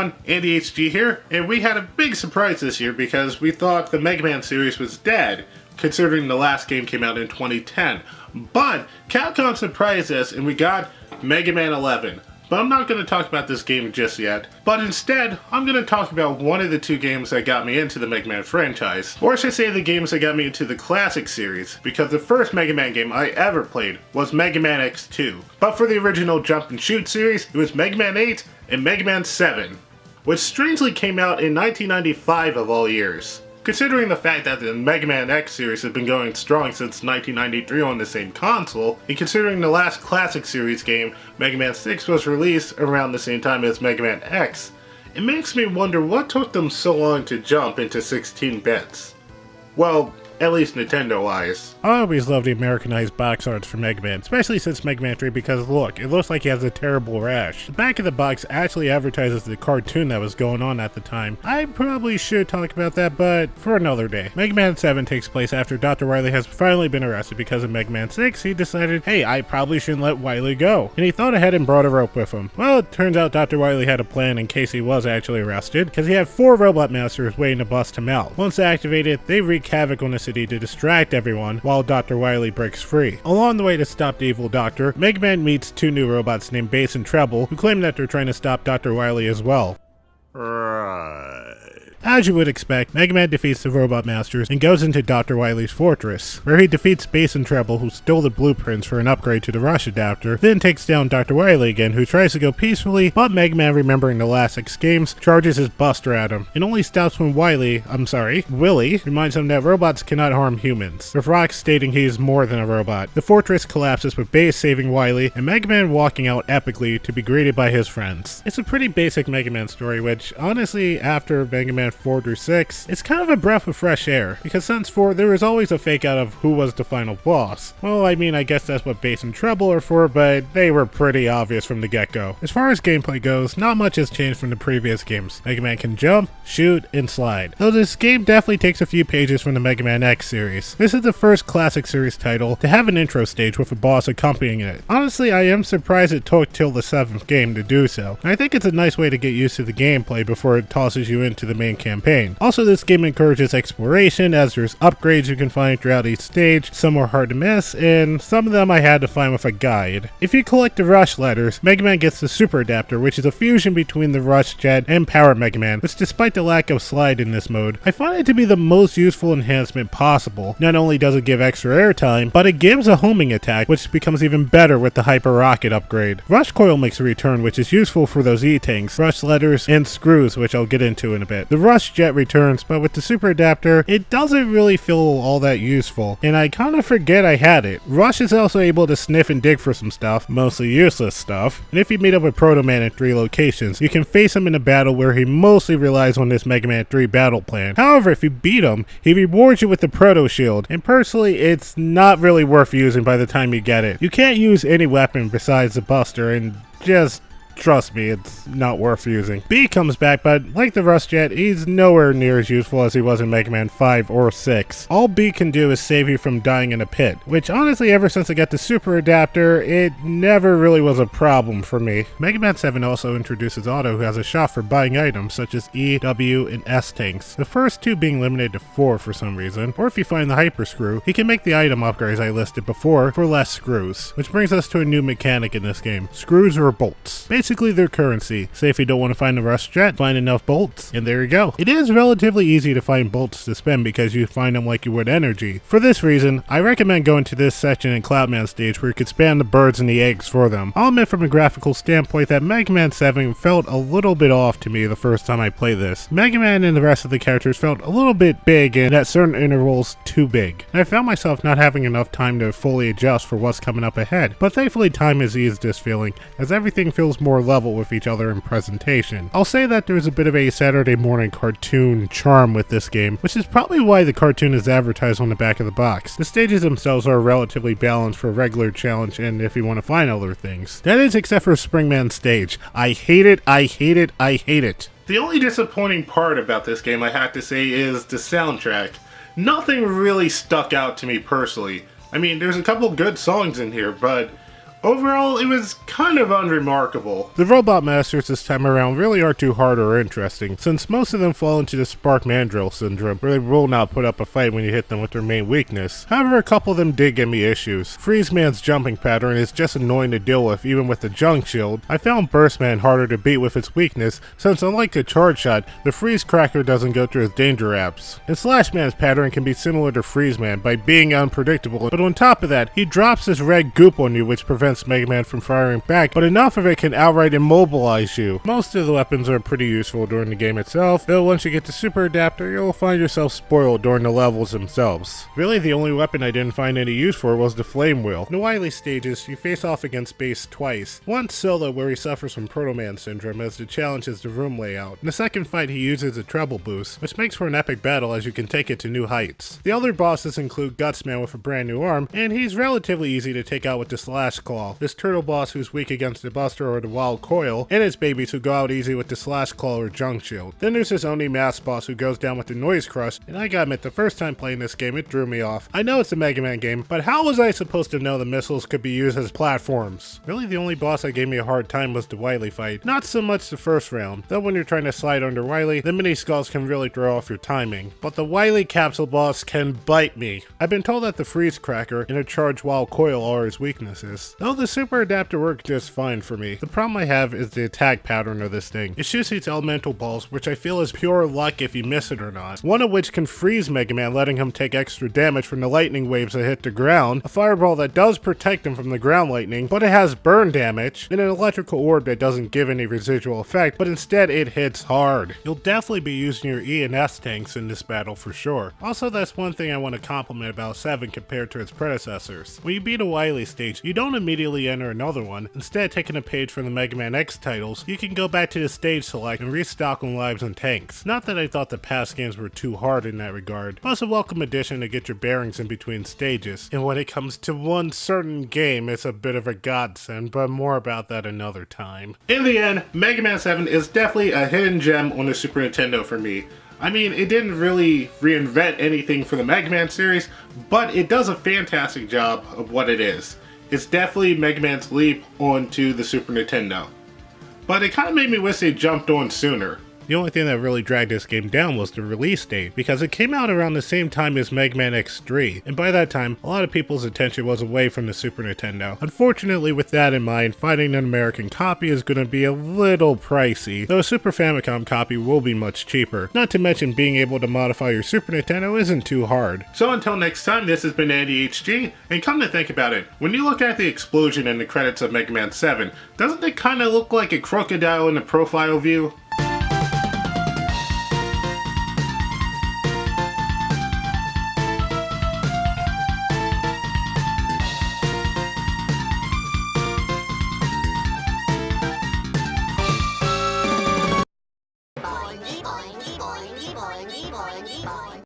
everyone, ADHG here, and we had a big surprise this year because we thought the Mega Man series was dead, considering the last game came out in 2010. But Capcom surprised us and we got Mega Man 11. But I'm not going to talk about this game just yet, but instead, I'm going to talk about one of the two games that got me into the Mega Man franchise. Or I should say the games that got me into the Classic Series, because the first Mega Man game I ever played was Mega Man X2. But for the original Jump and Shoot series, it was Mega Man 8 and Mega Man 7, which strangely came out in 1995 of all years. Considering the fact that the Mega Man X series has been going strong since 1993 on the same console, and considering the last Classic Series game, Mega Man 6, was released around the same time as Mega Man X, it makes me wonder what took them so long to jump into 16 bits. Well, at least Nintendo-wise. I always loved the Americanized box arts for Mega Man, especially since Mega Man 3 because look, it looks like he has a terrible rash. The back of the box actually advertises the cartoon that was going on at the time. I probably should talk about that, but for another day. Mega Man 7 takes place after Dr. Wily has finally been arrested because of Mega Man 6. He decided, hey, I probably shouldn't let Wily go. And he thought ahead and brought a rope with him. Well, it turns out Dr. Wily had a plan in case he was actually arrested, because he had 4 robot masters waiting to bust him out. Once activated, they wreak havoc on the city to distract everyone while Dr. Wily breaks free. Along the way to stop the evil doctor, Mega Man meets 2 new robots named Bass and Treble who claim that they're trying to stop Dr. Wily as well. As you would expect, Mega Man defeats the Robot Masters and goes into Dr. Wily's fortress, where he defeats Bass and Treble who stole the blueprints for an upgrade to the Rush adapter, then takes down Dr. Wily again who tries to go peacefully, but Mega Man, remembering the last 6 games, charges his Buster at him, and only stops when Willy reminds him that robots cannot harm humans, with Rock stating he is more than a robot. The fortress collapses with Bass saving Wily, and Mega Man walking out epically to be greeted by his friends. It's a pretty basic Mega Man story, which honestly, after Mega Man 4 through 6, it's kind of a breath of fresh air, because since 4 there was always a fake out of who was the final boss. Well, I mean, I guess that's what Bass and Treble are for, but they were pretty obvious from the get-go. As far as gameplay goes, not much has changed from the previous games. Mega Man can jump, shoot, and slide. Though this game definitely takes a few pages from the Mega Man X series. This is the first Classic Series title to have an intro stage with a boss accompanying it. Honestly, I am surprised it took till the 7th game to do so. I think it's a nice way to get used to the gameplay before it tosses you into the main campaign. Also, this game encourages exploration as there's upgrades you can find throughout each stage. Some were hard to miss, and some of them I had to find with a guide. If you collect the Rush letters, Mega Man gets the Super Adapter, which is a fusion between the Rush Jet and Power Mega Man, which despite the lack of slide in this mode, I find it to be the most useful enhancement possible. Not only does it give extra airtime, but it gives a homing attack, which becomes even better with the Hyper Rocket upgrade. Rush Coil makes a return, which is useful for those E-Tanks, Rush letters, and screws, which I'll get into in a bit. The Rush Jet returns, but with the Super Adapter, it doesn't really feel all that useful, and I kind of forget I had it. Rush is also able to sniff and dig for some stuff, mostly useless stuff, and if you meet up with Proto Man in 3 locations, you can face him in a battle where he mostly relies on this Mega Man 3 battle plan. However, if you beat him, he rewards you with the Proto Shield, and personally, it's not really worth using by the time you get it. You can't use any weapon besides the Buster, and just trust me, it's not worth using. B comes back, but like the Rush Jet, he's nowhere near as useful as he was in Mega Man 5 or 6. All B can do is save you from dying in a pit, which honestly, ever since I got the Super Adapter, it never really was a problem for me. Mega Man 7 also introduces Otto, who has a shop for buying items such as E, W, and S tanks, the first 2 being limited to 4 for some reason, or if you find the Hyper Screw, he can make the item upgrades I listed before for less screws, which brings us to a new mechanic in this game: screws or bolts. Basically their currency. Say if you don't want to find a Rush Jet, find enough bolts, and there you go. It is relatively easy to find bolts to spend because you find them like you would energy. For this reason, I recommend going to this section in Cloudman stage where you could spam the birds and the eggs for them. I'll admit from a graphical standpoint that Mega Man 7 felt a little bit off to me the first time I played this. Mega Man and the rest of the characters felt a little bit big and at certain intervals too big. And I found myself not having enough time to fully adjust for what's coming up ahead, but thankfully time has eased this feeling as everything feels more level with each other in presentation. I'll say that there's a bit of a Saturday morning cartoon charm with this game, which is probably why the cartoon is advertised on the back of the box. The stages themselves are relatively balanced for a regular challenge and if you want to find other things. That is except for Springman's stage. I hate it, I hate it, I hate it. The only disappointing part about this game, I have to say, is the soundtrack. Nothing really stuck out to me personally. I mean, there's a couple good songs in here, but Overall, it was kind of unremarkable. The Robot Masters this time around really aren't too hard or interesting, since most of them fall into the Spark Mandrill syndrome, where they will not put up a fight when you hit them with their main weakness. However, a couple of them did give me issues. Freeze Man's jumping pattern is just annoying to deal with even with the junk shield. I found Burst Man harder to beat with its weakness, since unlike the charge shot, the Freeze Cracker doesn't go through his danger apps. And Slash Man's pattern can be similar to Freeze Man by being unpredictable, but on top of that, he drops this red goop on you which prevents Mega Man from firing back, but enough of it can outright immobilize you. Most of the weapons are pretty useful during the game itself, though once you get to Super Adapter, you'll find yourself spoiled during the levels themselves. Really, the only weapon I didn't find any use for was the Flame Wheel. In the Wily stages, you face off against Base twice. Once solo, where he suffers from Proto Man syndrome as the challenge is the room layout. In the second fight, he uses a treble boost, which makes for an epic battle as you can take it to new heights. The other bosses include Gutsman with a brand new arm, and he's relatively easy to take out with the Slash Claw. This turtle boss who's weak against the Buster or the Wild Coil, and his babies who go out easy with the Slash Claw or Junk Shield. Then there's his Oni Mask boss who goes down with the Noise Crush, and I gotta admit, the first time playing this game, it drew me off. I know it's a Mega Man game, but how was I supposed to know the missiles could be used as platforms? Really, the only boss that gave me a hard time was the Wily fight. Not so much the first round, though when you're trying to slide under Wily, the mini skulls can really throw off your timing. But the Wily capsule boss can bite me. I've been told that the Freeze Cracker and a Charged Wild Coil are his weaknesses, though the Super Adapter worked just fine for me. The problem I have is the attack pattern of this thing. It shoots these elemental balls, which I feel is pure luck if you miss it or not. One of which can freeze Mega Man, letting him take extra damage from the lightning waves that hit the ground, a fireball that does protect him from the ground lightning, but it has burn damage, and an electrical orb that doesn't give any residual effect, but instead it hits hard. You'll definitely be using your E and S tanks in this battle for sure. Also, that's one thing I want to compliment about 7 compared to its predecessors. When you beat a Wily stage, you don't immediately enter another one. Instead, taking a page from the Mega Man X titles, you can go back to the stage select and restock on lives and tanks. Not that I thought the past games were too hard in that regard, but it's a welcome addition to get your bearings in between stages. And when it comes to one certain game, it's a bit of a godsend, but more about that another time. In the end, Mega Man 7 is definitely a hidden gem on the Super Nintendo for me. I mean, it didn't really reinvent anything for the Mega Man series, but it does a fantastic job of what it is. It's definitely Mega Man's leap onto the Super Nintendo. But it kind of made me wish they jumped on sooner. The only thing that really dragged this game down was the release date, because it came out around the same time as Mega Man X3, and by that time, a lot of people's attention was away from the Super Nintendo. Unfortunately, with that in mind, finding an American copy is going to be a little pricey, though a Super Famicom copy will be much cheaper. Not to mention being able to modify your Super Nintendo isn't too hard. So until next time, this has been Andy HG, and come to think about it, when you look at the explosion in the credits of Mega Man 7, doesn't it kind of look like a crocodile in the profile view?